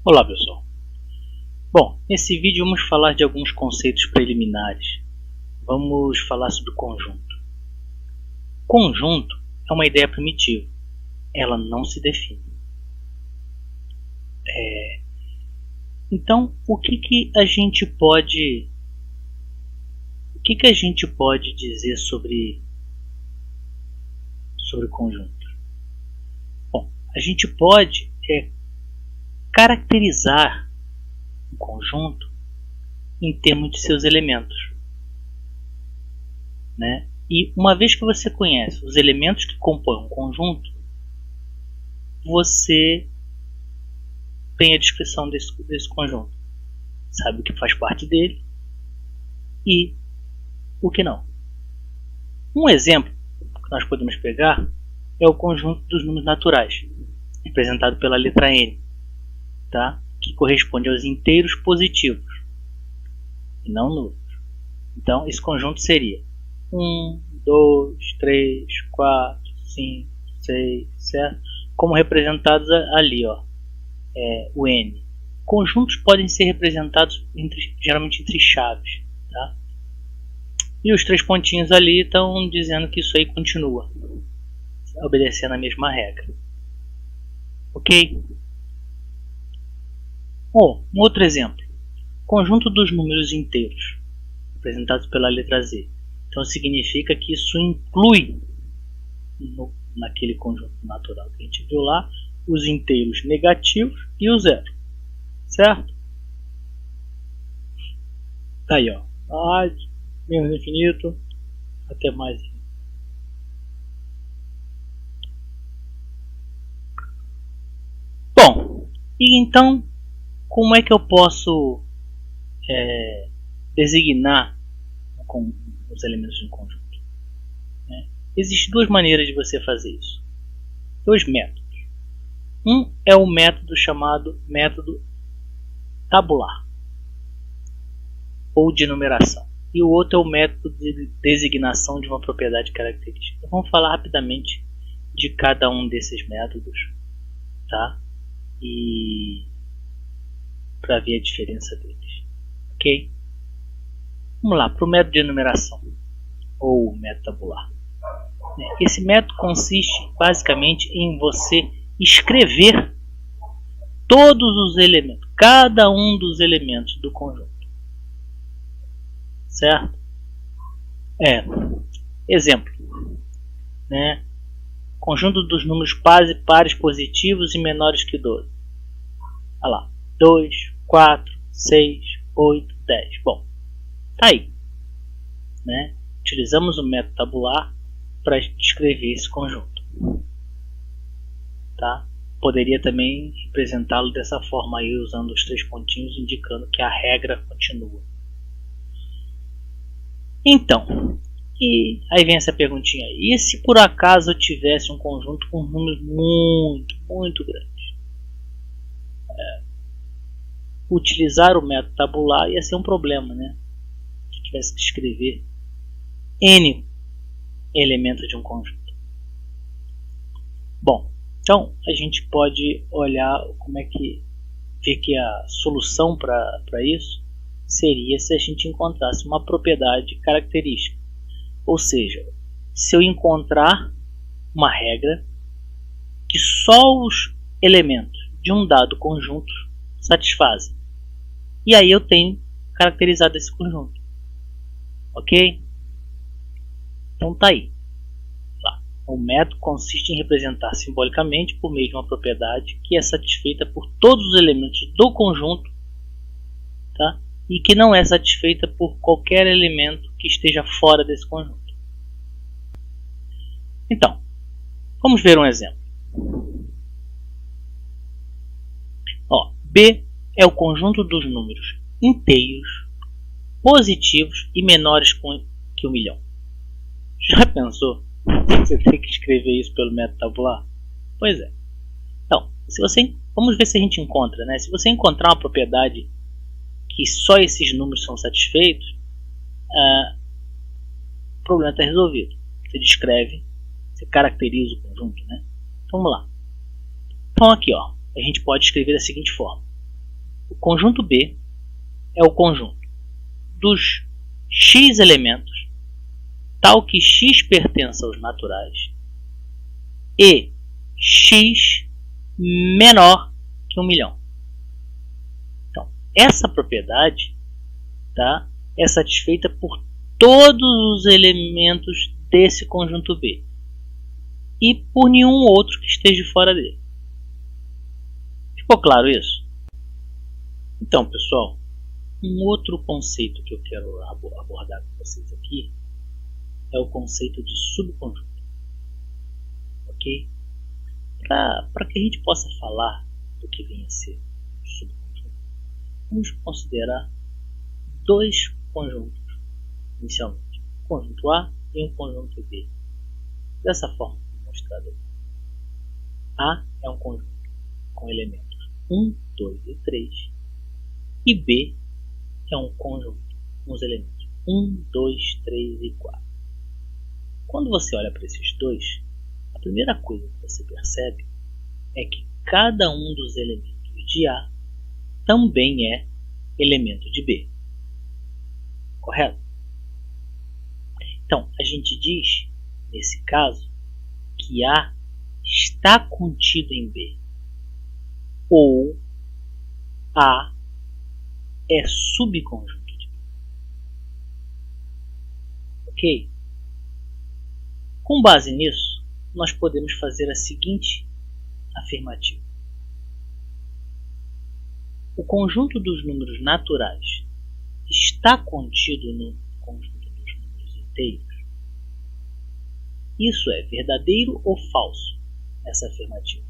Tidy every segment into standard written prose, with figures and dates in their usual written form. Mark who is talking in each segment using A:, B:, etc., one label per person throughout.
A: Olá pessoal. Bom, nesse vídeo vamos falar de alguns conceitos preliminares. Vamos falar sobre conjunto. Conjunto é uma ideia primitiva. Ela não se define. Então, o que a gente pode dizer sobre conjunto? Bom, a gente pode caracterizar um conjunto em termos de seus elementos, né? E uma vez que você conhece os elementos que compõem um conjunto, você tem a descrição desse conjunto, sabe o que faz parte dele e o que não. Um exemplo que nós podemos pegar é o conjunto dos números naturais, representado pela letra N, tá? Que corresponde aos inteiros positivos e não nulos. Então esse conjunto seria 1, 2, 3, 4, 5, 6, certo? Como representados ali, o N. Conjuntos podem ser representados geralmente entre chaves, tá? E os três pontinhos ali estão dizendo que isso aí continua obedecendo a mesma regra. Ok? Um outro exemplo. Conjunto dos números inteiros, representados pela letra Z. Então significa que isso inclui naquele conjunto natural que a gente viu lá os inteiros negativos e o zero, certo? Tá aí, menos infinito até mais infinito. Bom, e então como é que eu posso designar os elementos de um conjunto? Existem duas maneiras de você fazer isso. Dois métodos. Um é o método chamado método tabular ou de numeração. E o outro é o método de designação de uma propriedade característica. Então, vamos falar rapidamente de cada um desses métodos, tá? E para ver a diferença deles. Ok? Vamos lá para o método de enumeração ou método tabular. Esse método consiste basicamente em você escrever todos os elementos, cada um dos elementos do conjunto, certo? Exemplo, conjunto dos números pares positivos e menores que 12. Olha lá, 2, 4, 6, 8, 10. Bom, tá aí, Utilizamos o método tabular para descrever esse conjunto, tá? Poderia também representá-lo dessa forma aí, usando os três pontinhos, indicando que a regra continua. Então, e aí vem essa perguntinha: e se por acaso eu tivesse um conjunto com números muito grandes? Utilizar o método tabular ia ser um problema, Se tivesse que escrever N elementos de um conjunto. Bom, então a gente pode olhar ver que a solução para isso seria se a gente encontrasse uma propriedade característica. Ou seja, se eu encontrar uma regra que só os elementos de um dado conjunto satisfazem. E aí eu tenho caracterizado esse conjunto. Ok? Então tá aí. O método consiste em representar simbolicamente por meio de uma propriedade que é satisfeita por todos os elementos do conjunto, tá? E que não é satisfeita por qualquer elemento que esteja fora desse conjunto. Então, vamos ver um exemplo. B é o conjunto dos números inteiros, positivos e menores que 1 milhão. Já pensou? Você tem que escrever isso pelo método tabular? Pois é. Então, vamos ver se a gente encontra, Se você encontrar uma propriedade que só esses números são satisfeitos, o problema está resolvido. Você descreve, você caracteriza o conjunto, Então vamos lá. Então aqui, a gente pode escrever da seguinte forma: O conjunto B é o conjunto dos x elementos, tal que x pertença aos naturais, e x menor que 1.000.000. Então, essa propriedade, tá, é satisfeita por todos os elementos desse conjunto B e por nenhum outro que esteja fora dele. Ficou claro isso? Então, pessoal, um outro conceito que eu quero abordar com vocês aqui é o conceito de subconjunto. Ok? Para que a gente possa falar do que vem a ser um subconjunto, vamos considerar dois conjuntos inicialmente, um conjunto A e um conjunto B. Dessa forma mostrada aqui. A é um conjunto com elementos 1, 2 e 3, e B é um conjunto com os elementos 1, 2, 3 e 4. Quando você olha para esses dois, a primeira coisa que você percebe é que cada um dos elementos de A também é elemento de B. Correto? Então, a gente diz, nesse caso, que A está contido em B, ou A é subconjunto de B. Ok? Com base nisso, nós podemos fazer a seguinte afirmativa. O conjunto dos números naturais está contido no conjunto dos números inteiros? Isso é verdadeiro ou falso, essa afirmativa?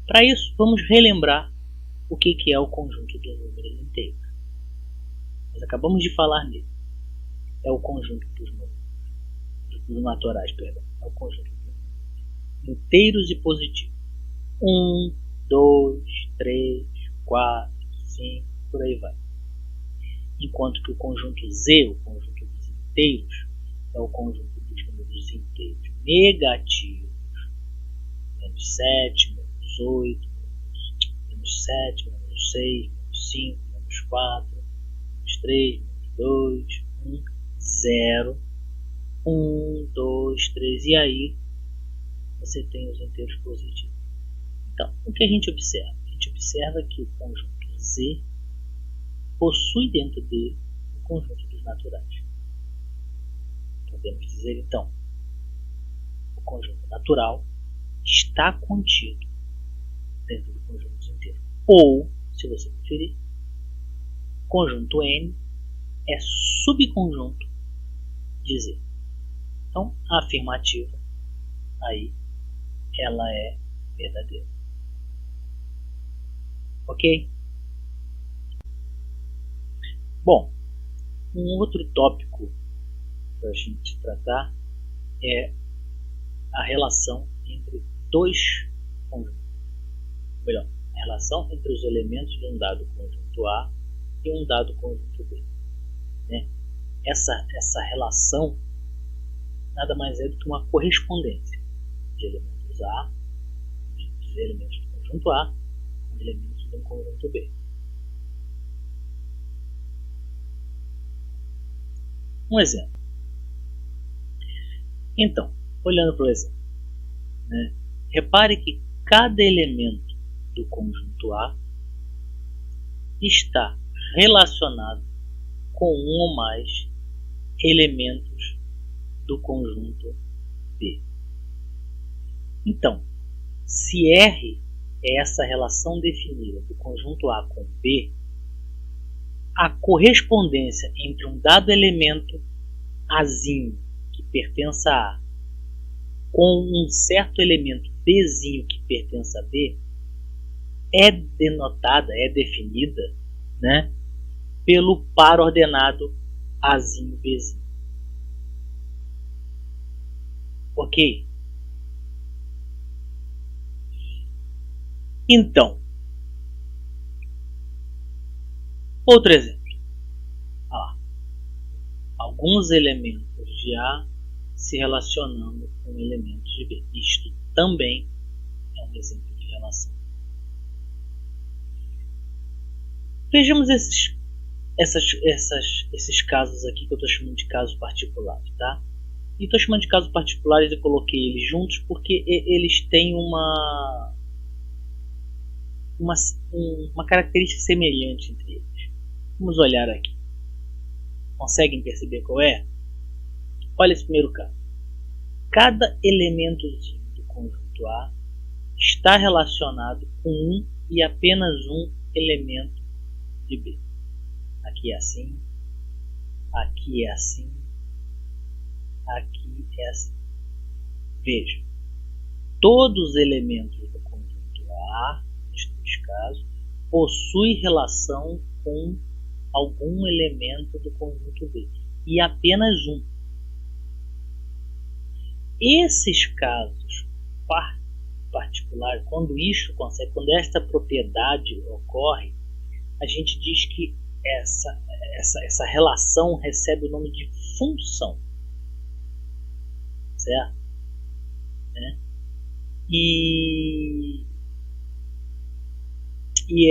A: Para isso, vamos relembrar o que é o conjunto dos números inteiros. Nós acabamos de falar nele. É o conjunto dos números, dos naturais, perdão. É o conjunto dos números inteiros e positivos. 1, 2, 3, 4, 5, por aí vai. Enquanto que o conjunto Z, o conjunto dos inteiros, é o conjunto dos números inteiros negativos. Menos 7, menos 8, menos 7, menos 6, menos 5, menos 4, menos 3, menos 2, 1, 0, 1, 2, 3, e aí você tem os inteiros positivos. Então, o que a gente observa? A gente observa que o conjunto Z possui dentro dele o conjunto dos naturais. Podemos dizer, então, o conjunto natural está contido dentro do conjunto dos inteiros. Ou, se você preferir, o conjunto N é subconjunto de Z. Então, a afirmativa aí, ela é verdadeira. Ok? Bom, um outro tópico para a gente tratar é a relação entre dois conjuntos. Ou melhor, a relação entre os elementos de um dado conjunto A e um dado conjunto B. Né? Essa relação nada mais é do que uma correspondência de elementos A, de elementos do conjunto A, com elementos do conjunto B. Um exemplo. Então, olhando para o exemplo, né, repare que cada elemento do conjunto A está relacionado com um ou mais elementos do conjunto B. Então, se R é essa relação definida do conjunto A com B, a correspondência entre um dado elemento Azinho que pertença a A com um certo elemento Bzinho que pertence a B é denotada, é definida, né, pelo par ordenado Azinho Bzinho. Ok? Então, outro exemplo. Alguns elementos de A se relacionando com elementos de B. Isto também é um exemplo de relação. Vejamos esses casos aqui que eu estou chamando de casos particulares, tá? E estou chamando de casos particulares e coloquei eles juntos porque eles têm uma característica semelhante entre eles. Vamos olhar aqui. Conseguem perceber qual é? Olha esse primeiro caso. Cada elementozinho do conjunto A está relacionado com um e apenas um elemento de B. Aqui é assim, aqui é assim, aqui é assim. Veja, todos os elementos do conjunto A, nestes casos, possuem relação com algum elemento do conjunto B e apenas um. Esses casos particulares, quando esta propriedade ocorre, a gente diz que essa relação recebe o nome de função, certo? Né? E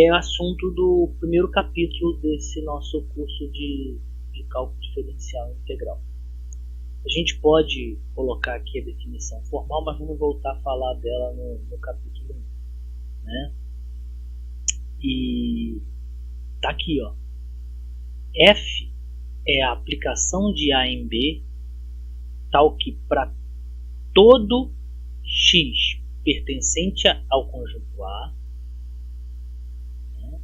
A: é assunto do primeiro capítulo desse nosso curso de cálculo diferencial integral. A gente pode colocar aqui a definição formal, mas vamos voltar a falar dela no capítulo 1. Né? E tá aqui, ó. F é a aplicação de A em B, tal que para todo X pertencente ao conjunto A, né,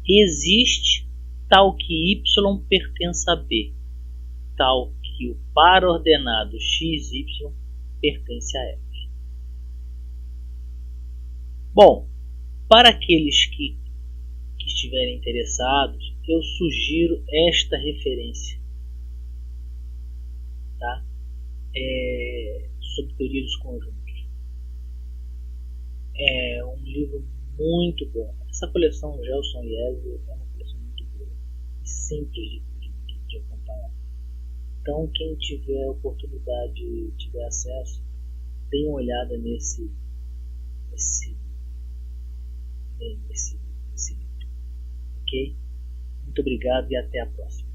A: existe tal que Y pertença a B, tal que o par ordenado XY pertence a F. Bom, para aqueles que estiverem interessados, eu sugiro esta referência, tá? Sobre teoria dos conjuntos. É um livro muito bom. Essa coleção Gelson e Ezio é uma coleção muito boa e simples de acompanhar. Então, quem tiver oportunidade, tiver acesso, dê uma olhada nesse livro. Ok? Muito obrigado e até a próxima.